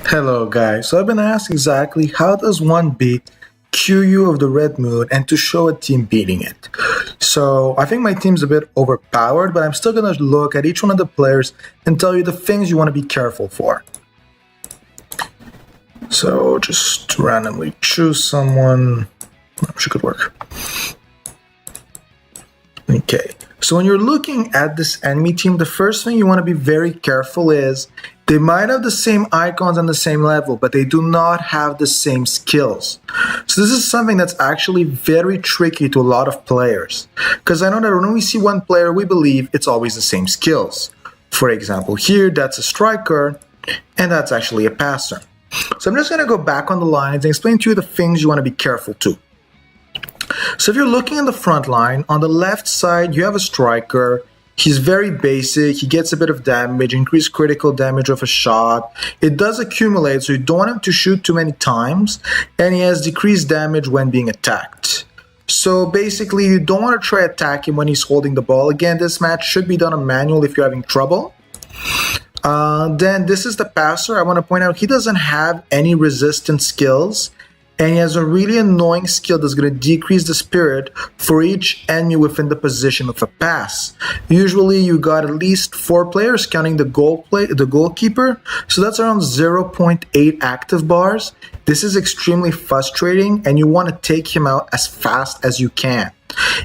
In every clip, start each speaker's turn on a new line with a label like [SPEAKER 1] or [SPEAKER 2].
[SPEAKER 1] Hello guys, so I've been asked exactly how does one beat Qiyou of the Red Moon and to show a team beating it. So I think my team's a bit overpowered, but I'm still going to look at each one of the players and tell you the things you want to be careful for. So just randomly choose someone, she could work. Okay, so when you're looking at this enemy team, the first thing you want to be very careful is they might have the same icons on the same level, but they do not have the same skills. So this is something that's actually very tricky to a lot of players. Because I know that when we see one player, we believe it's always the same skills. For example, here, that's a striker, and that's actually a passer. So I'm just going to go back on the lines and explain to you the things you want to be careful to. So if you're looking in the front line, on the left side, you have a striker. He's very basic. He gets a bit of damage, increased critical damage of a shot. It does accumulate, so you don't want him to shoot too many times. And he has decreased damage when being attacked. So basically, you don't want to try attack him when he's holding the ball. Again, this match should be done on manual if you're having trouble. Then this is the passer. I want to point out he doesn't have any resistance skills. And he has a really annoying skill that's going to decrease the spirit for each enemy within the position of a pass. Usually you got at least 4 players counting the goalkeeper, so that's around 0.8 active bars. This is extremely frustrating and you want to take him out as fast as you can.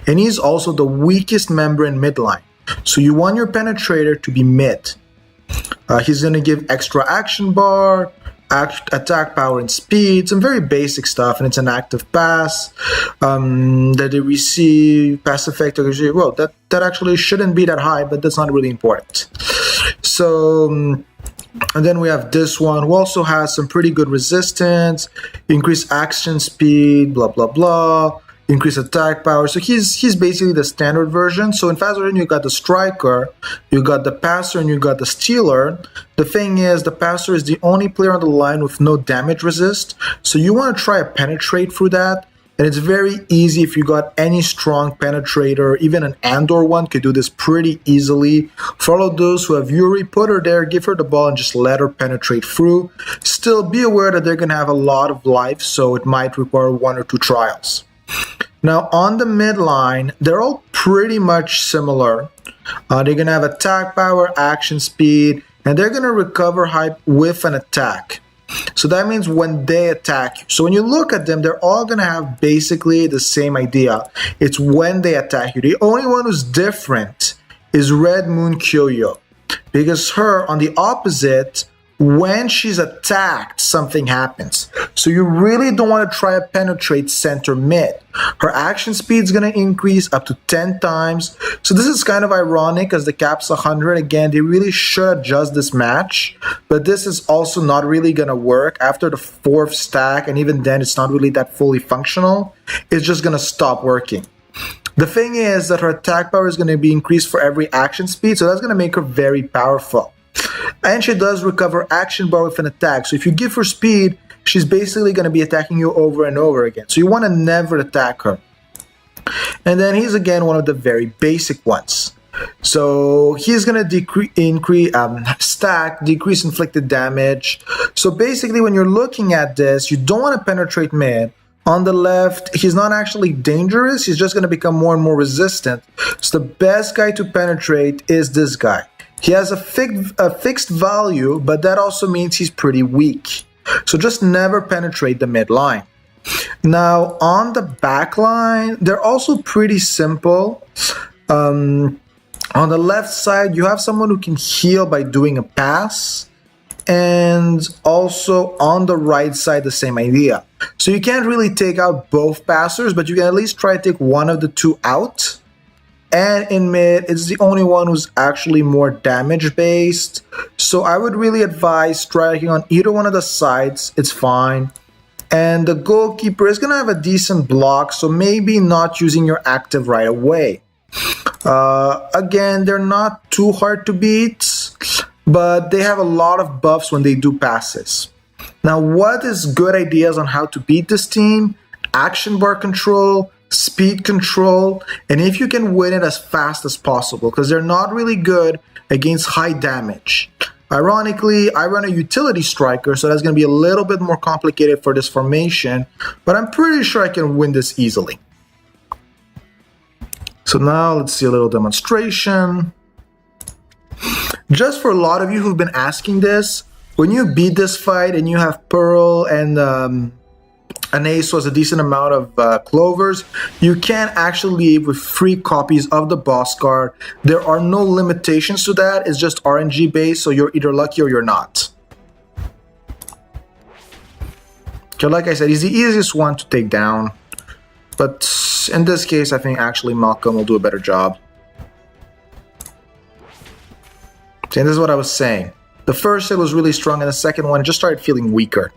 [SPEAKER 1] And he's also the weakest member in midline, so you want your penetrator to be mid. He's going to give extra action bar, attack power and speed, some very basic stuff, and it's an active pass that they receive, pass effect, well, that actually shouldn't be that high, but that's not really important. So and then we have this one who also has some pretty good resistance, increased action speed, blah blah blah, increase attack power. So he's basically the standard version. So in Fast Version, you got the striker, you got the passer, and you got the stealer. The thing is, the passer is the only player on the line with no damage resist. So you want to try to penetrate through that. And it's very easy if you got any strong penetrator. Even an Andor one could do this pretty easily. For all of those who have Yuri, put her there, give her the ball, and just let her penetrate through. Still, be aware that they're going to have a lot of life, so it might require 1 or 2 trials. Now on the midline, they're all pretty much similar. They're going to have attack power, action speed, and they're going to recover hype with an attack. So that means when they attack you. So when you look at them, they're all going to have basically the same idea. It's when they attack you. The only one who's different is Red Moon Qiyou, because her, on the opposite, when she's attacked, something happens. So you really don't want to try to penetrate center mid. Her action speed is going to increase up to 10 times. So this is kind of ironic as the cap's 100. Again, they really should adjust this match. But this is also not really going to work after the 4th stack. And even then, it's not really that fully functional. It's just going to stop working. The thing is that her attack power is going to be increased for every action speed. So that's going to make her very powerful. And she does recover action bar with an attack. So if you give her speed, she's basically going to be attacking you over and over again. So you want to never attack her. And then he's again one of the very basic ones. So he's going to decrease inflicted damage. So basically when you're looking at this, you don't want to penetrate mid. On the left, he's not actually dangerous. He's just going to become more and more resistant. So the best guy to penetrate is this guy. He has a fixed value, but that also means he's pretty weak. So just never penetrate the midline. Now, on the back line, they're also pretty simple. On the left side, you have someone who can heal by doing a pass. And also on the right side, the same idea. So you can't really take out both passers, but you can at least try to take one of the 2 out. And in mid, it's the only one who's actually more damage based. So I would really advise striking on either one of the sides. It's fine. And the goalkeeper is going to have a decent block, so maybe not using your active right away. Again, they're not too hard to beat, but they have a lot of buffs when they do passes. Now, what is good ideas on how to beat this team? Action bar control, speed control, and if you can win it as fast as possible, because they're not really good against high damage. Ironically, I run a utility striker, so that's going to be a little bit more complicated for this formation, but I'm pretty sure I can win this easily. So now let's see a little demonstration. Just for a lot of you who've been asking this, when you beat this fight and you have Pearl and an ace was a decent amount of clovers, you can actually leave with 3 copies of the boss card. There are no limitations to that. It's just RNG based, so you're either lucky or you're not. Okay, like I said, he's the easiest one to take down, but in this case I think actually Malcolm will do a better job. See, this is what I was saying. The first hit was really strong and the second one just started feeling weaker.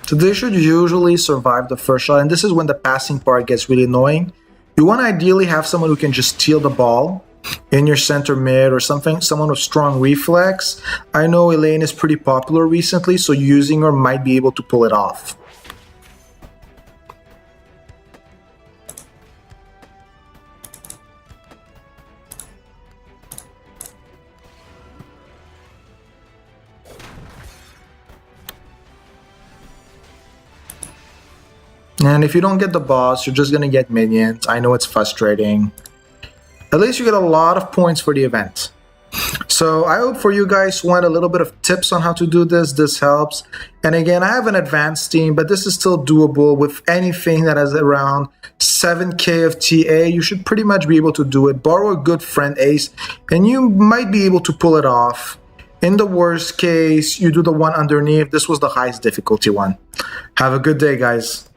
[SPEAKER 1] So they should usually survive the first shot, and this is when the passing part gets really annoying. You want to ideally have someone who can just steal the ball in your center mid or something, someone with strong reflex. I know Elaine is pretty popular recently, so using her might be able to pull it off. And if you don't get the boss, you're just going to get minions. I know it's frustrating. At least you get a lot of points for the event. So I hope for you guys who want a little bit of tips on how to do this, this helps. And again, I have an advanced team, but this is still doable with anything that has around 7k of TA. You should pretty much be able to do it. Borrow a good friend ace, and you might be able to pull it off. In the worst case, you do the one underneath. This was the highest difficulty one. Have a good day, guys.